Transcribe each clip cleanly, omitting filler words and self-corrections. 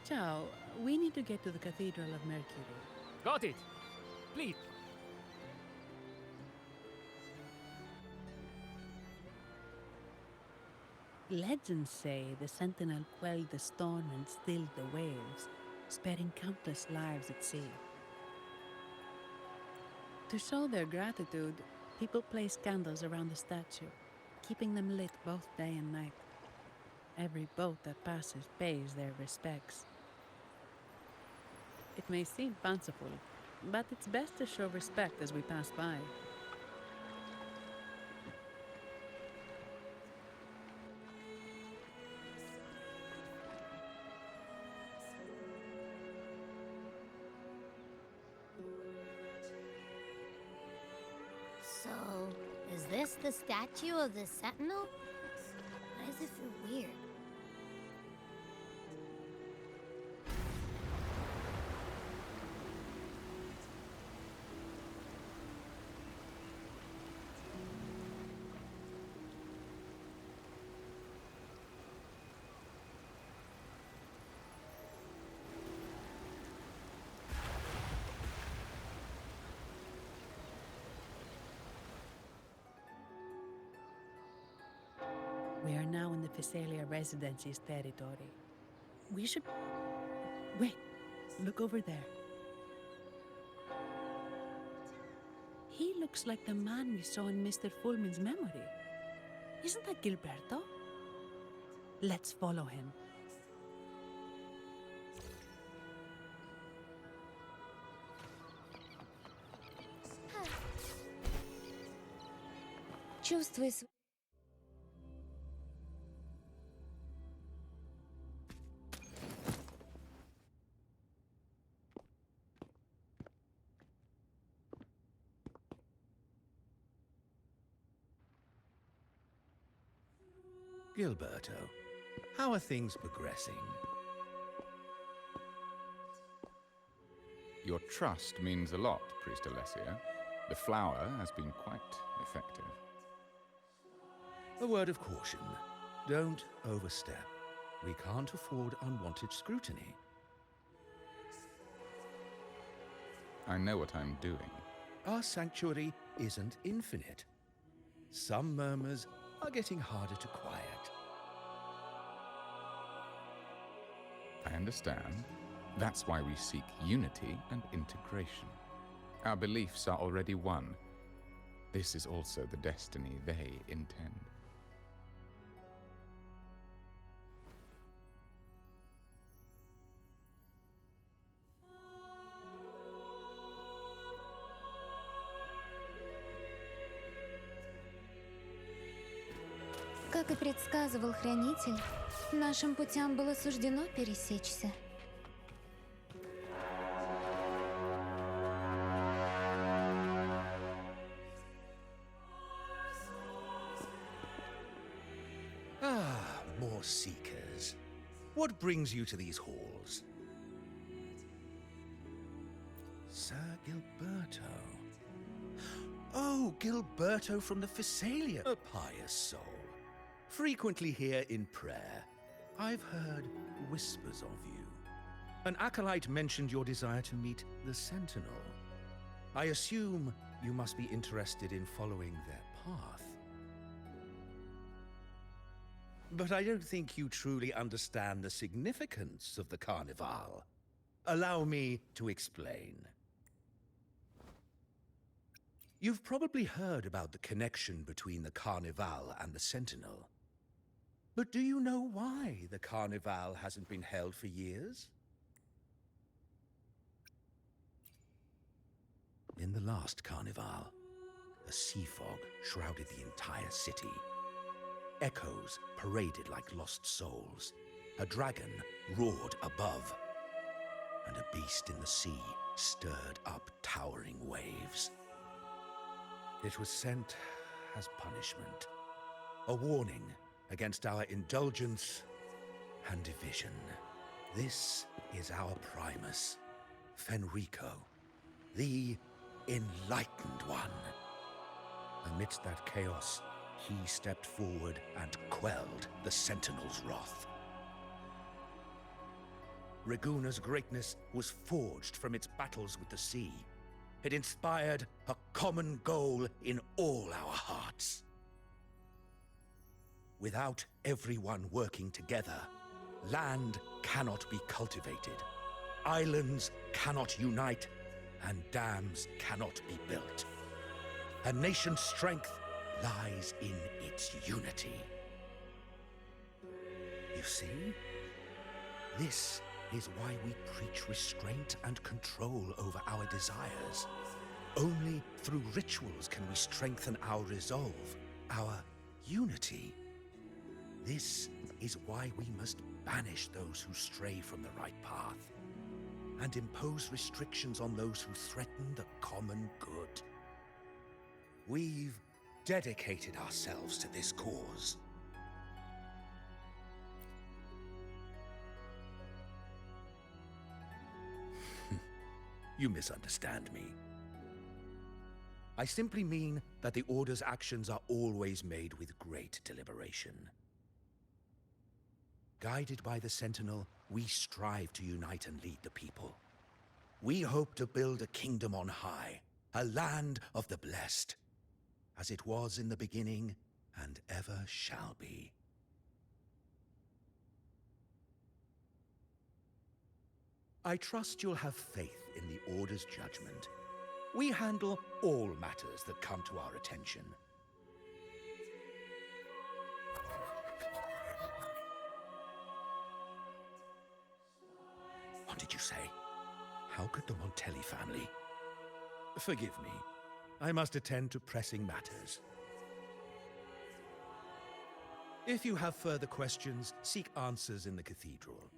Ciao, we need to get to the Cathedral of Mercury. Got it! Please. Legends say the sentinel quelled the storm and stilled the waves, sparing countless lives at sea. To show their gratitude, people place candles around the statue, keeping them lit both day and night. Every boat that passes pays their respects. It may seem fanciful, but it's best to show respect as we pass by. So, is this the statue of the Sentinel? Why does it feel weird? We are now in the Physalia Residency's territory. We should... Wait, look over there. He looks like the man we saw in Mr. Fullman's memory. Isn't that Gilberto? Let's follow him. Чувствуй Gilberto, how are things progressing? Your trust means a lot, Priest Alessia. The flower has been quite effective. A word of caution. Don't overstep. We can't afford unwanted scrutiny. I know what I'm doing. Our sanctuary isn't infinite. Some murmurs are getting harder to quiet. I understand. That's why we seek unity and integration. Our beliefs are already one. This is also the destiny they intend. Как и предсказывал Хранитель, нашим путям было суждено пересечься. More seekers. What brings you to these halls? Sir Gilberto. Oh, Gilberto from the Physalia. A pious soul. Frequently here in prayer. I've heard whispers of you. An acolyte mentioned your desire to meet the Sentinel. I assume you must be interested in following their path. But I don't think you truly understand the significance of the Carnival. Allow me to explain. You've probably heard about the connection between the Carnival and the Sentinel. But do you know why the Carnival hasn't been held for years? In the last Carnival, a sea fog shrouded the entire city. Echoes paraded like lost souls. A dragon roared above. And a beast in the sea stirred up towering waves. It was sent as punishment. A warning against our indulgence and division. This is our Primus, Fenrico, the Enlightened One. Amidst that chaos, he stepped forward and quelled the Sentinel's wrath. Raguna's greatness was forged from its battles with the sea. It inspired a common goal in all our hearts. Without everyone working together, land cannot be cultivated, islands cannot unite, and dams cannot be built. A nation's strength lies in its unity. You see? This is why we preach restraint and control over our desires. Only through rituals can we strengthen our resolve, our unity. This is why we must banish those who stray from the right path, and impose restrictions on those who threaten the common good. We've dedicated ourselves to this cause. You misunderstand me. I simply mean that the Order's actions are always made with great deliberation. Guided by the Sentinel, we strive to unite and lead the people. We hope to build a kingdom on high, a land of the blessed, as it was in the beginning and ever shall be. I trust you'll have faith in the Order's judgment. We handle all matters that come to our attention. What did you say? How could the Montelli family? Forgive me. I must attend to pressing matters. If you have further questions, seek answers in the cathedral.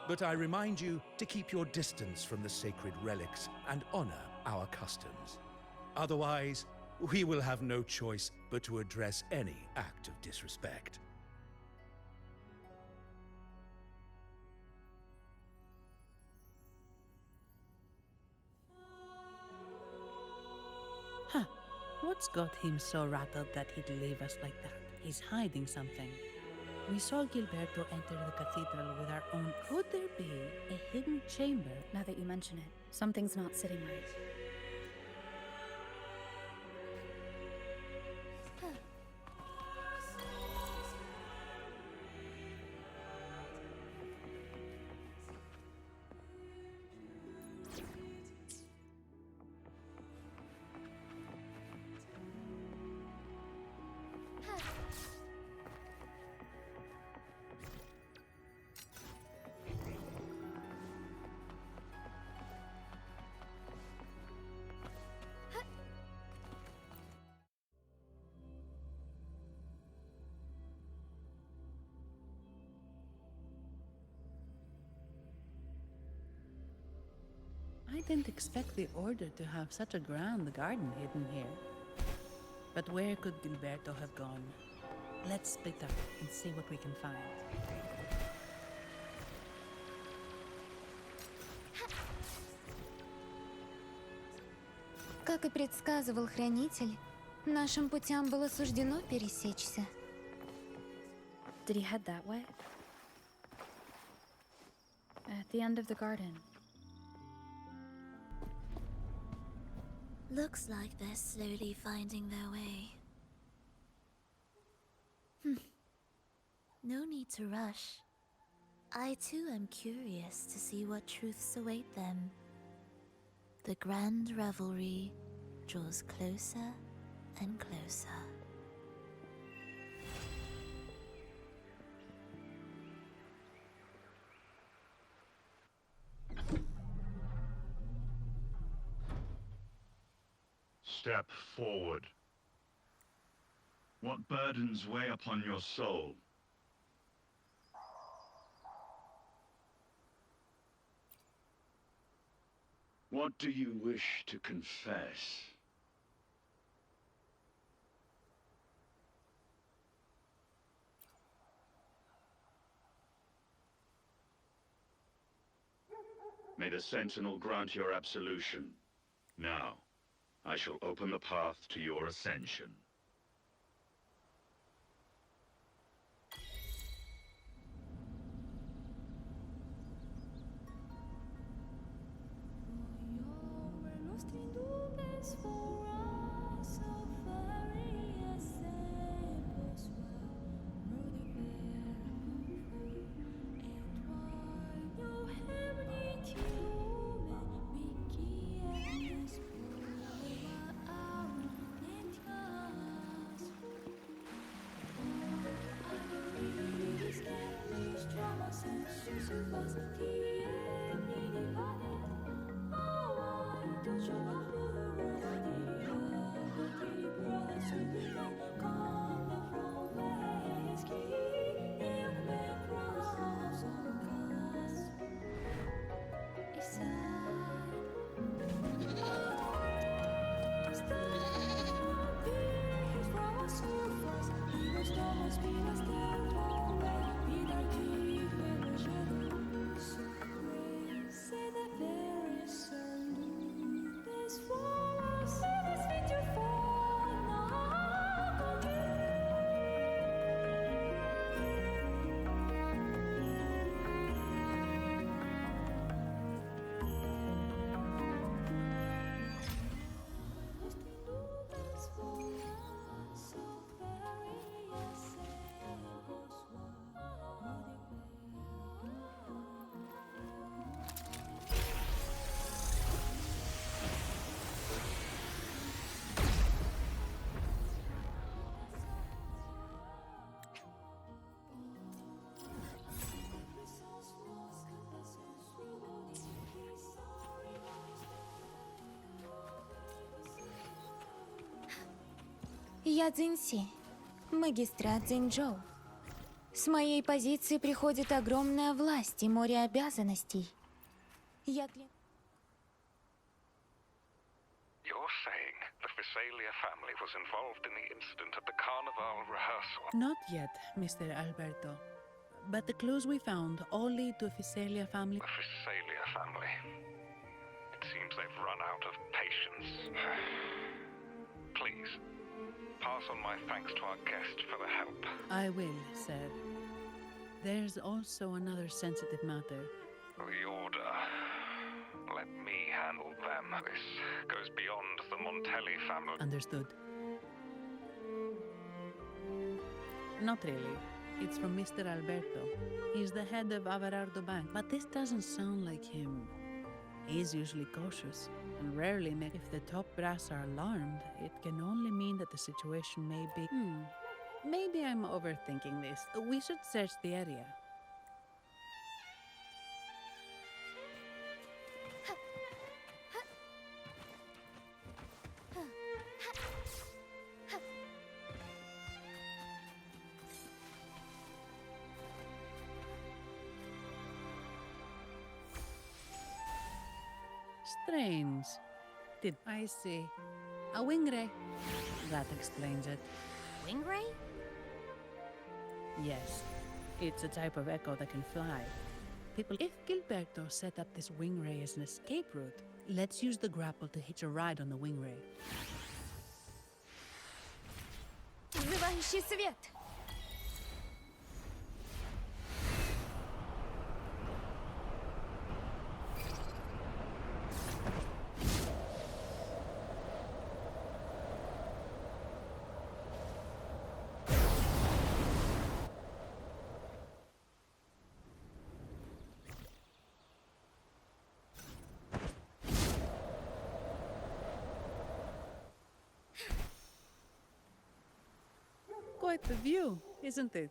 But I remind you to keep your distance from the sacred relics and honor our customs. Otherwise, we will have no choice but to address any act of disrespect. Huh. What's got him so rattled that he'd leave us like that? He's hiding something. We saw Gilberto enter the cathedral with our own. Could there be a hidden chamber? Now that you mention it, something's not sitting right. I didn't expect the Order to have such a grand garden hidden here. But where could Gilberto have gone? Let's split up and see what we can find. Как и предсказывал Хранитель, нашим путям было суждено пересечься. Did he head that way? At the end of the garden. Looks like they're slowly finding their way. No need to rush. I too am curious to see what truths await them. The grand revelry draws closer and closer. Step forward. What burdens weigh upon your soul? What do you wish to confess? May the Sentinel grant your absolution. Now, I shall open the path to your ascension. Я Цзиньси, магистрат Цзиньчжоу. С моей позиции приходит огромная власть и море обязанностей. Я You're saying the Visalia family was involved in the incident at the Carnival rehearsal? Not yet, Mr. Alberto. But the clues we found all lead to a Visalia family. The Visalia family. It seems they've run out of patience. Please, pass on my thanks to our guest for the help. I will, sir. There's also another sensitive matter. The order. Let me handle them. This goes beyond the Montelli family. Understood. Not really. It's from Mr. Alberto. He's the head of Averardо Bank, but this doesn't sound like him. He's usually cautious and rarely makes. If the top brass are alarmed, it can only mean that the situation may be. Maybe I'm overthinking this. We should search the area. Strange. Did I see? A wingray. That explains it. Wingray? Yes. It's a type of echo that can fly. People, if Gilberto set up this wingray as an escape route, let's use the grapple to hitch a ride on the wingray. Взывающий свет! Quite the view, isn't it?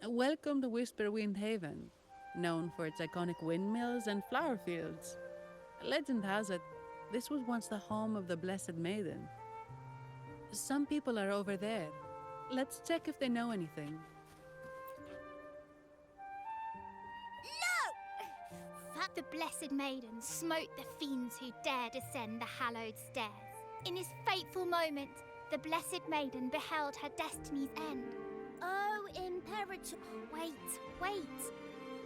Welcome to Whisperwind Haven, known for its iconic windmills and flower fields. Legend has it, this was once the home of the Blessed Maiden. Some people are over there. Let's check if they know anything. Fuck the Blessed Maiden smote the fiends who dare descend the hallowed stairs. In this fateful moment, the Blessed Maiden beheld her destiny's end. Oh, Imperator. Wait.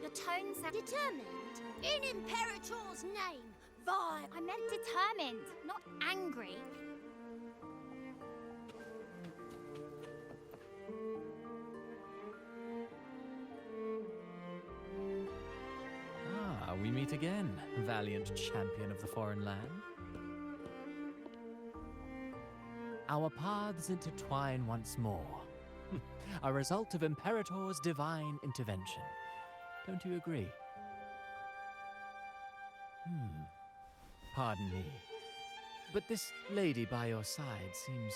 Your tones are Determined. In Imperator's name. I meant determined, not angry. Ah, we meet again, valiant champion of the foreign land. Our paths intertwine once more. A result of Imperator's divine intervention. Don't you agree? Pardon me, but this lady by your side seems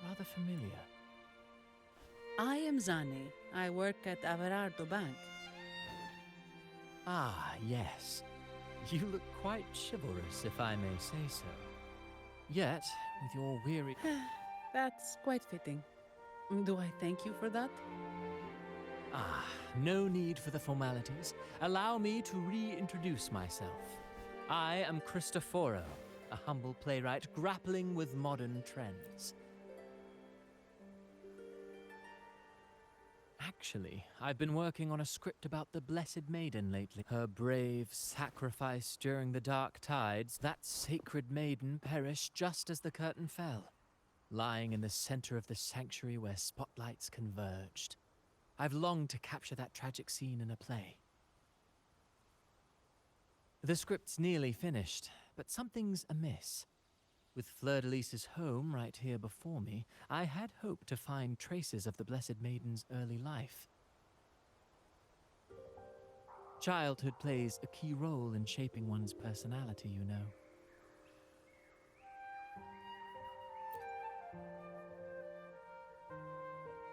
rather familiar. I am Zani. I work at Averardо Bank. Ah, yes. You look quite chivalrous, if I may say so. Yet, with your weary... That's quite fitting. Do I thank you for that? Ah, no need for the formalities. Allow me to reintroduce myself. I am Cristoforo, a humble playwright grappling with modern trends. Actually, I've been working on a script about the Blessed Maiden lately. Her brave sacrifice during the dark tides, that sacred maiden perished just as the curtain fell, lying in the center of the sanctuary where spotlights converged. I've longed to capture that tragic scene in a play. The script's nearly finished, but something's amiss. With Fleur-de-Lis's home right here before me, I had hoped to find traces of the Blessed Maiden's early life. Childhood plays a key role in shaping one's personality, you know.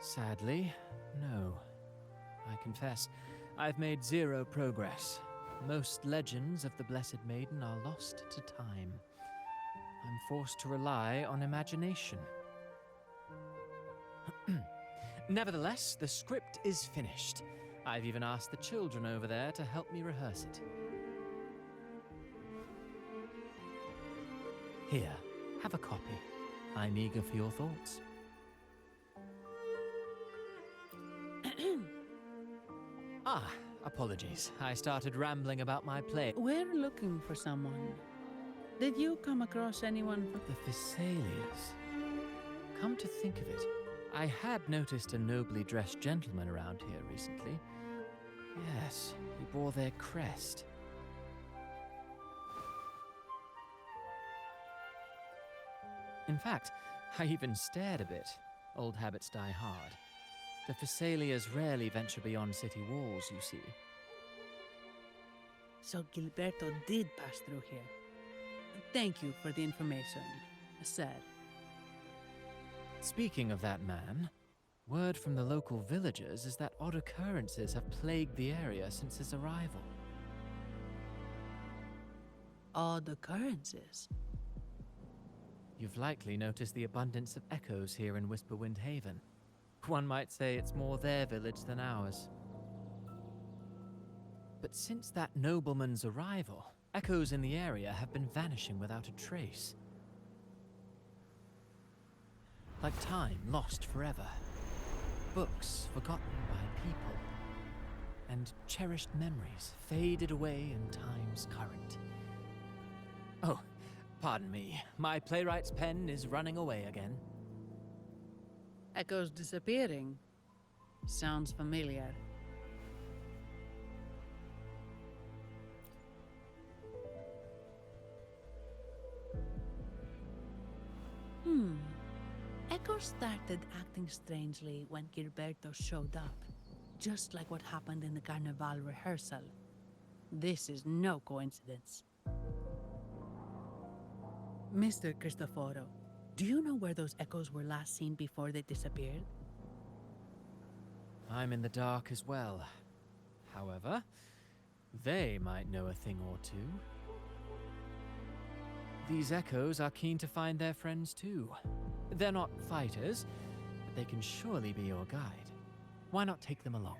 Sadly, no. I confess, I've made zero progress. Most legends of the Blessed Maiden are lost to time. I'm forced to rely on imagination. Nevertheless, the script is finished. I've even asked the children over there to help me rehearse it. Here, have a copy. I'm eager for your thoughts. Ah, apologies. I started rambling about my play. We're looking for someone. Did you come across anyone from... The Thessalias. Come to think of it, I had noticed a nobly dressed gentleman around here recently. Yes, he bore their crest. In fact, I even stared a bit. Old habits die hard. The Thessalias rarely venture beyond city walls, you see. So Gilberto did pass through here. Thank you for the information, sir. Speaking of that man, word from the local villagers is that odd occurrences have plagued the area since his arrival. Odd occurrences? You've likely noticed the abundance of echoes here in Whisperwind Haven. One might say it's more their village than ours. But since that nobleman's arrival, echoes in the area have been vanishing without a trace. Like time lost forever. Books forgotten by people. And cherished memories faded away in time's current. Oh, pardon me. My playwright's pen is running away again. Echoes disappearing. Sounds familiar. Echoes started acting strangely when Gilberto showed up. Just like what happened in the Carnival rehearsal. This is no coincidence. Mr. Cristoforo, do you know where those echoes were last seen before they disappeared? I'm in the dark as well. However, they might know a thing or two. These echoes are keen to find their friends too. They're not fighters, but they can surely be your guide. Why not take them along?